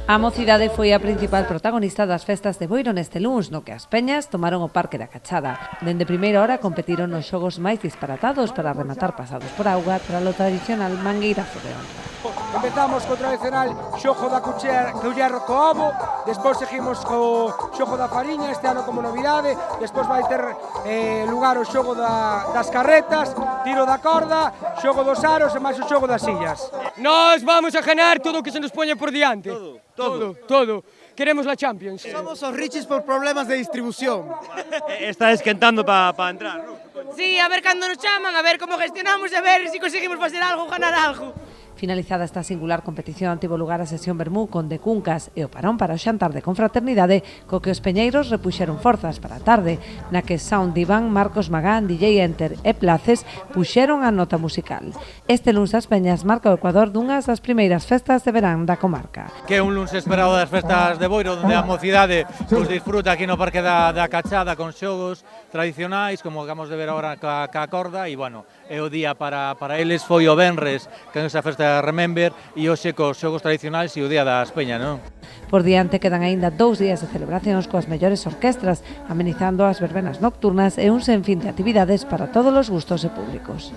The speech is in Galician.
A mocidade foi a principal protagonista das festas de Boiro neste luns, no que as peñas tomaron o Parque da Cachada. Dende primeira hora competiron nos xogos máis disparatados para rematar pasados por auga tras o tradicional mangueirazo de honra. Empezamos co tradicional xogo da culler co ovo, despois seguimos co xogo da fariña, este ano como novidade, despois vai ter lugar o xogo das carretas, tiro da corda, xogo dos aros e máis o xogo das sillas. Nós vamos a ganar todo o que se nos poña por diante. Todo. Queremos la Champions. Somos os riches por problemas de distribución. Está esquentando para entrar, ¿no? Sí, a ver cando nos chaman, a ver como gestionamos, a ver se conseguimos facer algo, ganar algo. Finalizada esta singular competición, tivo lugar a sesión vermú con de Cuncas e o parón para o xantar de confraternidade co que os peñeiros repuxeron forzas para a tarde, na que Sound Divan, Marcos Magán, DJ Enter e Places puxeron a nota musical. Este luns das Peñas marca o Ecuador dunhas das primeiras festas de verán da comarca. Que é un luns esperado das festas de Boiro, onde a mocidade pues, disfruta aquí no Parque da Cachada con xogos tradicionais, como acabamos de ver agora ca corda, e bueno, é o día para eles, foi o venres, que é esa festa Remember, e hoxe cos xogos tradicionais e o Día das Peñas, non? Por diante quedan aínda 2 días de celebracións coas mellores orquestras, amenizando as verbenas nocturnas e un senfín de actividades para todos os gustos e públicos.